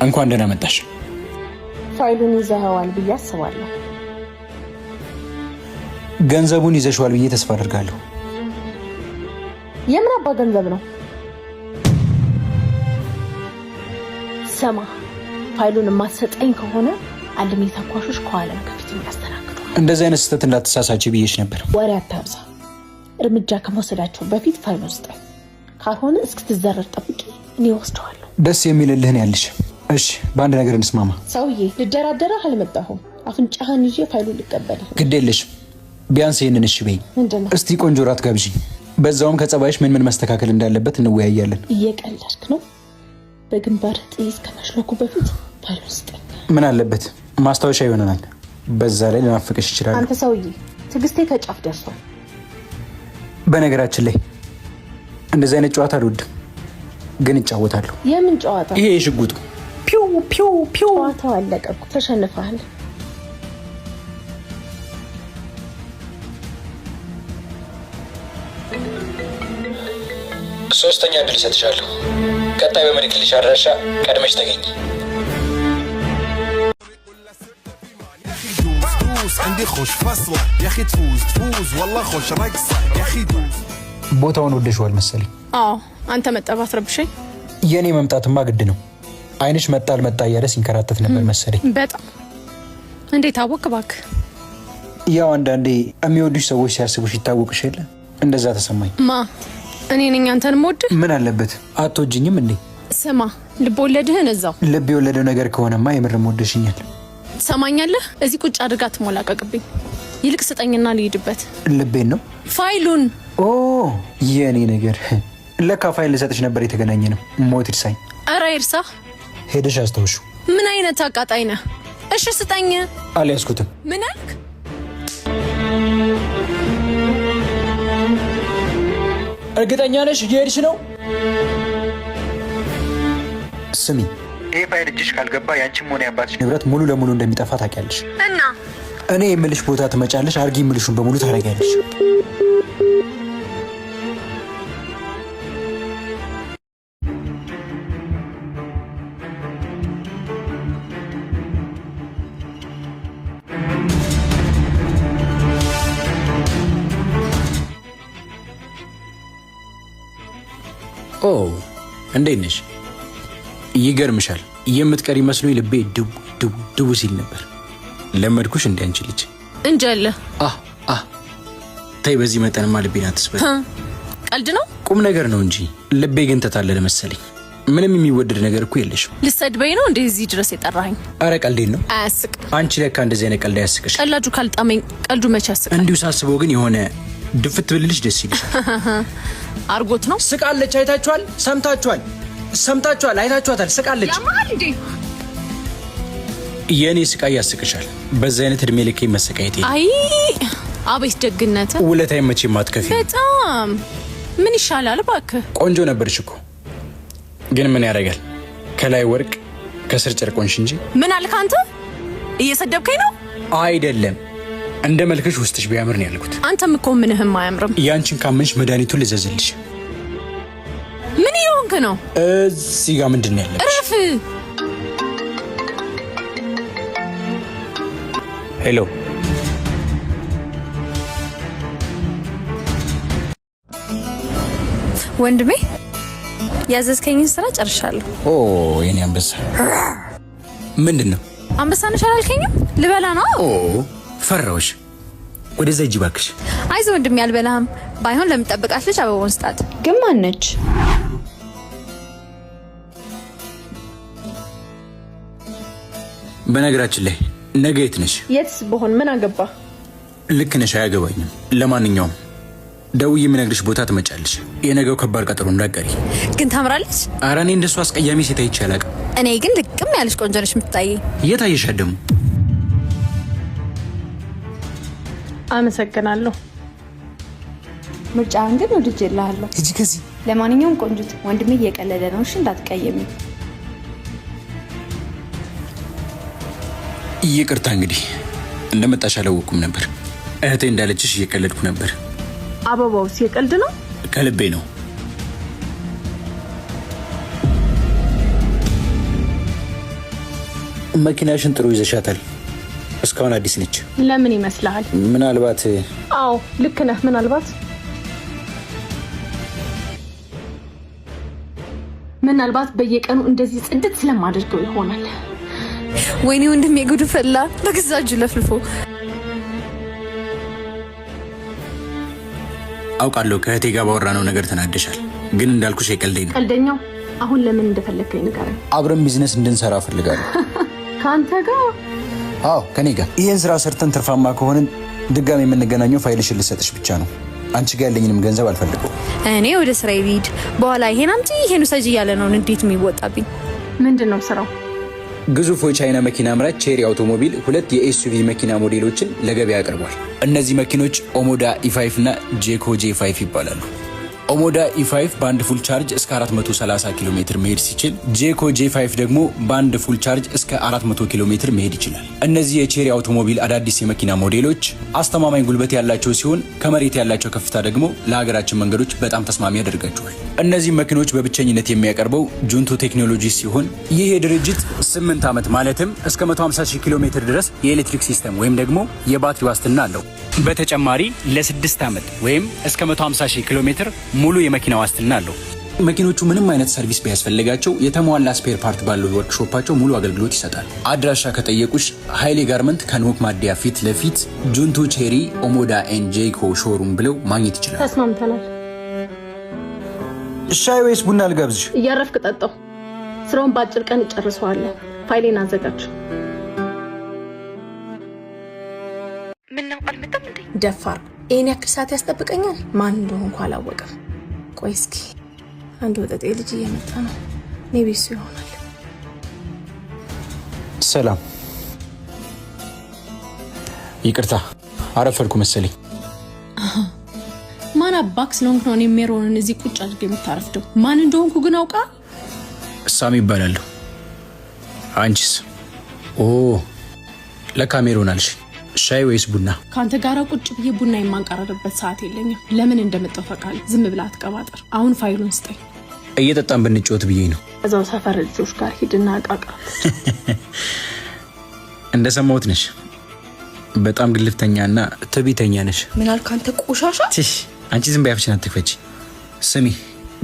እንኳን ደህና መጣሽ። ፋይሉን ይዘኸዋል ብዬ አስባለሁ። ገንዘቡን ይዘሽዋል ብዬ ተስፋ አደርጋለሁ። የምን አባ ገንዘብ ነው? ሰማ፣ ፋይሉን የማትሰጠኝ ከሆነ አልሚ ተኳሾች ከኋላ ከፊት የሚያስተናግዱ። እንደዚህ አይነት ስህተት እንዳትሳሳች ብዬሽ ነበር። ወሬ አታብዛ። እርምጃ ከመውሰዳቸው በፊት ፋይሉን ስጠኝ፣ ካልሆነ እስክትዘረር ጠብቂ፣ እኔ ወስደዋለሁ። ደስ የሚልልህን ያልሽ። እሺ፣ በአንድ ነገር እንስማማ። ሰውዬ፣ ልደራደረህ አልመጣሁም። አፍንጫህን ይዤ ፋይሉን ልቀበልህ። ግድ የለሽም። ቢያንስ ይህንን እሺ በይኝ። እስቲ ቆንጆ ራት ጋብዥኝ። በዛውም ከጸባይሽ ምን መስተካከል እንዳለበት እንወያያለን። እየቀለድክ ነው? በግንባር ጥይት ከመሽለኩ በፊት ፋይሉን ስጠኝ። ምን አለበት? ማስታወሻ ይሆነናል። በዛ ላይ ልናፍቅሽ ይችላል። አንተ ሰውዬ፣ ትዕግስቴ ከጫፍ ደርሷል። በነገራችን ላይ እንደዚህ አይነት ጨዋታ አልወድም፣ ግን እጫወታለሁ። የምን ጨዋታ? ይሄ የሽጉጡ ፒው ፒው ፒው። ጨዋታው አለቀ እኮ፣ ተሸንፈሃል። ሶስተኛ እድል እሰጥሻለሁ። ቀጣይ በምልክልሽ አድራሻ ቀድመሽ ተገኝ። ቦታውን ወደሽዋል መሰለኝ። አዎ፣ አንተ መጠባት ረብሸኝ። የኔ መምጣትማ ግድ ነው። አይንሽ መጣ አልመጣ እያለ ሲንከራተት ነበር መሰለኝ። በጣም እንዴት አወቅ? እባክህ ያው አንዳንዴ የሚወዱሽ ሰዎች ሲያስቡሽ ይታወቅሽ የለ? እንደዛ ተሰማኝ። ማ እኔ ነኝ አንተን የምወድህ? ምን አለበት? አትወጂኝም እንዴ? ስማ፣ ልብ ወለድህን እዛው። ልብ የወለደው ነገር ከሆነማ የምርም ወደሽኛል። ትሰማኛለህ? እዚህ ቁጭ አድርጋ ትሞላቀቅብኝ። ይልቅ ስጠኝና ልሂድበት። ልቤን ነው? ፋይሉን። ኦ የኔ ነገር ለካ ፋይል ልሰጥሽ ነበር የተገናኘ ነው። ሞት ይርሳኝ። ኧረ ይርሳ። ሄደሽ አስታውሹ። ምን አይነት አቃጣይ ነህ? እሺ ስጠኝ። አልያዝኩትም። ምን አልክ? እርግጠኛ ነሽ እየሄድሽ ነው? ስሚ፣ ይሄ ፋይል እጅሽ ካልገባ ያንቺም ሆነ የአባትሽ ንብረት ሙሉ ለሙሉ እንደሚጠፋ ታውቂያለሽ። እና እኔ የምልሽ ቦታ ትመጫለሽ፣ አርጊ የምልሹን በሙሉ ታደርጊያለሽ። ኦ እንዴት ነሽ? ይገርምሻል፣ የምትቀሪ መስሎኝ ልቤ ድው ሲል ነበር። ለመድኩሽ እንደ አንቺ ልጅ እንጀለ። ተይ፣ በዚህ መጠንማ ልቤን አትስበል። ቀልድ ነው? ቁም ነገር ነው እንጂ ልቤ ግን ተታለለ መሰለኝ። ምንም የሚወደድ ነገር እኮ የለሽም። ልሰድበኝ ነው እንደዚህ ድረስ የጠራኸኝ? አረ ቀልዴን ነው። አያስቅ። አንቺ ለካ እንደዚህ አይነት ቀልድ አያስቅሽ። ቀላጁ ካልጣመኝ ቀልዱ መቼ ያስቃል? እንዲሁ ሳስበው ግን የሆነ ድፍት ብልልሽ ደስ ይልሻል። አርጎት ነው። ስቃለች። አይታችኋል? ሰምታችኋል? አይታችኋታል? ስቃለች። ያማል እንዴ? የኔ ስቃይ ያስቅሻል። በዛ አይነት እድሜ ልኬ መሰቃየት የለም። አይ አቤት ደግነት። ውለታዬ መቼም አትከፊ። በጣም ምን ይሻላል እባክህ። ቆንጆ ነበርሽ እኮ፣ ግን ምን ያደርጋል ከላይ ወርቅ ከስር ጨርቆንሽ እንጂ። ምን አልክ አንተ? እየሰደብከኝ ነው? አይደለም፣ እንደ መልክሽ ውስጥሽ ቢያምር ነው ያልኩት። አንተም እኮ ምንህም አያምርም። ያንቺን ካመንሽ መድኃኒቱን ልዘዝልሽ። ምን እየሆንክ ነው? እዚህ ጋር ምንድን ነው ያለብሽ? እረፍ። ሄሎ፣ ወንድሜ፣ ያዘዝከኝን ስራ ጨርሻለሁ። ኦ የኔ አንበሳ። ምንድን ነው? አንበሳ ነሽ አላልከኝም? ልበላ ነው። ኦ ፈራሁሽ። ወደዛ ሂጂ እባክሽ። አይዞህ ወንድሜ፣ አልበላህም። ባይሆን ለምጠብቃት ልጅ አበባውን ስጣት። ግን ማን ነች? በነገራችን ላይ ነገ የት ነሽ? የትስ በሆን ምን አገባ? ልክ ነሽ፣ አያገባኝም። ለማንኛውም ደውዬ የምነግርሽ ቦታ ትመጫለሽ። የነገው ከባድ ቀጠሮ እንዳትቀሪ። ግን ታምራለች። ኧረ እኔ እንደሱ አስቀያሚ ሴት አይቼ አላውቅም። እኔ ግን ልቅም ያለች ቆንጆ ነሽ የምትታየኝ። የት አየሻት ደግሞ? አመሰግናለሁ። ምርጫህን ግን ወድጄልሃለሁ። ሂጂ ከዚህ። ለማንኛውም ቆንጆት፣ ወንድሜ እየቀለደ ነው። እሺ እንዳትቀየሚ። ይቅርታ እንግዲህ እንደመጣሽ አላወኩም ነበር። እህቴ እንዳለችሽ እየቀለድኩ ነበር። አበባውስ የቀልድ ነው? ከልቤ ነው። መኪናሽን ጥሩ ይዘሻታል። እስካሁን አዲስ ነች። ለምን ይመስልሃል? ምናልባት አዎ ልክ ነህ። ምናልባት በየቀኑ እንደዚህ ጽድት ስለማደርገው ይሆናል። ወይኔ ወንድሜ ጉድ ፈላ። በገዛ እጁ ለፍልፎ። አውቃለሁ ከእህቴ ጋር ባወራነው ነገር ተናደሻል፣ ግን እንዳልኩሽ የቀልደኝ ነው። ቀልደኛው አሁን ለምን እንደፈለግከኝ ንገረኝ። አብረን ቢዝነስ እንድንሰራ ፈልጋለሁ። ከአንተ ጋር? አዎ ከኔ ጋር። ይህን ስራ ሰርተን ትርፋማ ከሆንን ድጋሚ የምንገናኘው ፋይልሽን ልሰጥሽ ብቻ ነው። አንቺ ጋር ያለኝንም ገንዘብ አልፈልገው። እኔ ወደ ስራ ልሂድ። በኋላ ይሄን አምጪ ይሄን ውሰጂ እያለ ነው እንዴት የሚወጣብኝ። ምንድነው ስራው? ግዙፍ የቻይና መኪና አምራች ቼሪ አውቶሞቢል 2 የኤስዩቪ መኪና ሞዴሎችን ለገበያ አቅርቧል። እነዚህ መኪኖች ኦሞዳ E5 እና ጄኮ J5 ይባላሉ። ኦሞዳ E5 በአንድ ፉል ቻርጅ እስከ 430 ኪሎ ሜትር መሄድ ሲችል ጄኮ J5 ደግሞ በአንድ ፉል ቻርጅ እስከ 400 ኪሎ ሜትር መሄድ ይችላል። እነዚህ የቼሪ አውቶሞቢል አዳዲስ የመኪና ሞዴሎች አስተማማኝ ጉልበት ያላቸው ሲሆን ከመሬት ያላቸው ከፍታ ደግሞ ለሀገራችን መንገዶች በጣም ተስማሚ ያደርጋቸዋል። እነዚህ መኪኖች በብቸኝነት የሚያቀርበው ጁንቶ ቴክኖሎጂ ሲሆን ይህ የድርጅት 8 ዓመት ማለትም እስከ 150,000 ኪሎ ሜትር ድረስ የኤሌክትሪክ ሲስተም ወይም ደግሞ የባትሪ ዋስትና አለው። በተጨማሪ ለ6 ዓመት ወይም እስከ 150,000 ኪሎ ሜትር ሙሉ የመኪና ዋስትና አለው። መኪኖቹ ምንም አይነት ሰርቪስ ቢያስፈልጋቸው የተሟላ ስፔር ፓርት ባለው ወርክሾፓቸው ሙሉ አገልግሎት ይሰጣል። አድራሻ ከጠየቁሽ ኃይሌ ጋርመንት ከኖክ ማዲያ ፊት ለፊት ጁንቶ ቼሪ ኦሞዳ ኤን ጄኮ ሾሩም ብለው ማግኘት ይችላል። ተስማምተናል። ሻይ ወይስ ቡና ልጋብዝሽ? እያረፍክ ጠጣው። ስራውን በአጭር ቀን እጨርሰዋለሁ። ፋይሌን አዘጋጅ። ምነው አልመጣም እንዴ? ደፋር ይሄን ያክል ሰዓት ያስጠብቀኛል? ማን እንደሆንኩ አላወቀም። ቆይ እስኪ አንድ ወጠጤ ልጅ እየመጣ ነው። ኔቢሱ ይሆናል። ሰላም፣ ይቅርታ አረፈድኩ መሰለኝ። ማን አባክ ስለሆንክ ነው እኔ ሜሮንን እዚህ ቁጭ አድርገህ የምታረፍደው? ማን እንደሆንኩ ግን አውቃ? ሳሚ ይባላለሁ። አንቺስ? ኦ ለካ ሜሮን አልሽ። ሻይ ወይስ ቡና? ከአንተ ጋር ቁጭ ብዬ ቡና የማንቀራረበት ሰዓት የለኝም። ለምን እንደመጣው ታውቃለህ? ዝም ብላ አትቀባጠር። አሁን ፋይሉን ስጠኝ። እየጠጣን ብንጫወት ብዬ ነው። እዛው ሰፈር ልጆች ጋር ሂድና አቃቃ። እንደሰማሁት ነሽ። በጣም ግልፍተኛና ትዕቢተኛ ነሽ። ምን አልክ አንተ ቆሻሻ? አንቺ ዝም በያፍሽን አትክፈቺ። ስሚ፣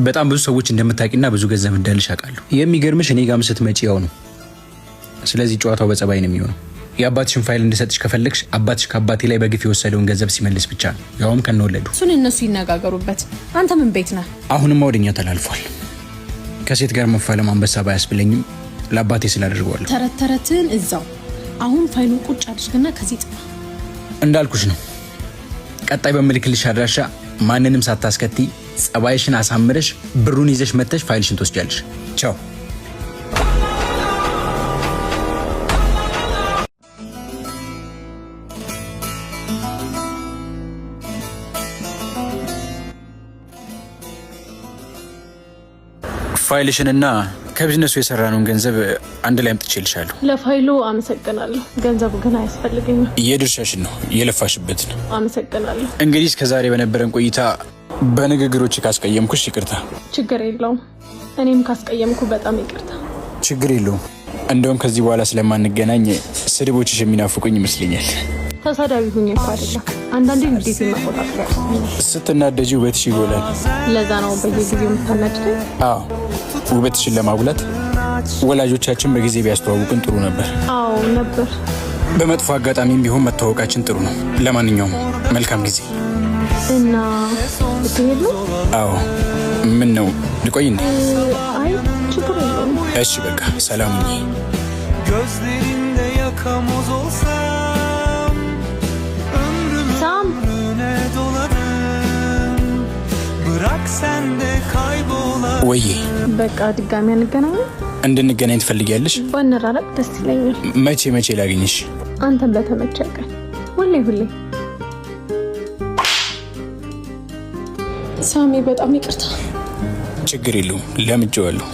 በጣም ብዙ ሰዎች እንደምታውቂና ብዙ ገንዘብ እንዳለሽ አውቃለሁ። የሚገርምሽ እኔ ጋርም ስትመጪ ያው ነው። ስለዚህ ጨዋታው በጸባይ ነው የሚሆነው። የአባትሽን ፋይል እንድሰጥሽ ከፈለግሽ አባትሽ ከአባቴ ላይ በግፍ የወሰደውን ገንዘብ ሲመልስ ብቻ ነው፣ ያውም ከነወለዱ። እሱን እነሱ ይነጋገሩበት። አንተ ምን ቤት ነህ? አሁንም ወደኛ ተላልፏል። ከሴት ጋር መፋለም አንበሳ ባያስብለኝም ለአባቴ ስላደርገዋለሁ። ተረትህን እዛው። አሁን ፋይሉን ቁጭ አድርግና ከዚህ ጥፋ። እንዳልኩሽ ነው። ቀጣይ በምልክልሽ አድራሻ ማንንም ሳታስከትይ ጸባይሽን አሳምረሽ ብሩን ይዘሽ መጥተሽ ፋይልሽን ትወስጃለሽ። ቻው። ፋይልሽንና ከቢዝነሱ የሰራነውን ገንዘብ አንድ ላይ አምጥቼልሻለሁ። ለፋይሉ አመሰግናለሁ። ገንዘቡ ግን አያስፈልገኝም። የድርሻሽን ነው የለፋሽበትን። አመሰግናለሁ። እንግዲህ እስከዛሬ በነበረን ቆይታ በንግግሮች ካስቀየምኩሽ ይቅርታ። ችግር የለውም። እኔም ካስቀየምኩ በጣም ይቅርታ። ችግር የለውም። እንደውም ከዚህ በኋላ ስለማንገናኝ ስድቦችሽ የሚናፍቁኝ ይመስለኛል። ተሳዳቢ ሁኝ እኮ አይደለም። አንዳንዴ እንዴት መቆጣጠር ስትናደጂ ውበትሽ ይጎላል። ለዛ ነው በየጊዜው የምታናድደኝ። አዎ፣ ውበትሽን ለማጉላት ወላጆቻችን በጊዜ ቢያስተዋውቅን ጥሩ ነበር። አዎ ነበር። በመጥፎ አጋጣሚም ቢሆን መተዋወቃችን ጥሩ ነው። ለማንኛውም መልካም ጊዜ እና ብትሄድ ነው? አዎ። ምን ነው ልቆይ እንዴ? አይ ችግር የለውም። እሺ በቃ ሰላም ሁኚ። gözlerinde yakamoz olsam ሳም ömrüne dolarım bırak sen de kaybola ወይ በቃ ድጋሚ አንገናኝ። እንድንገናኝ ትፈልጊያለሽ? ባንራራቅ ደስ ይለኛል። መቼ ላግኝሽ? አንተም በተመቸ ቀን ሁሌ። ሳሚ በጣም ይቅርታ። ችግር የለውም ለምጄዋለሁ።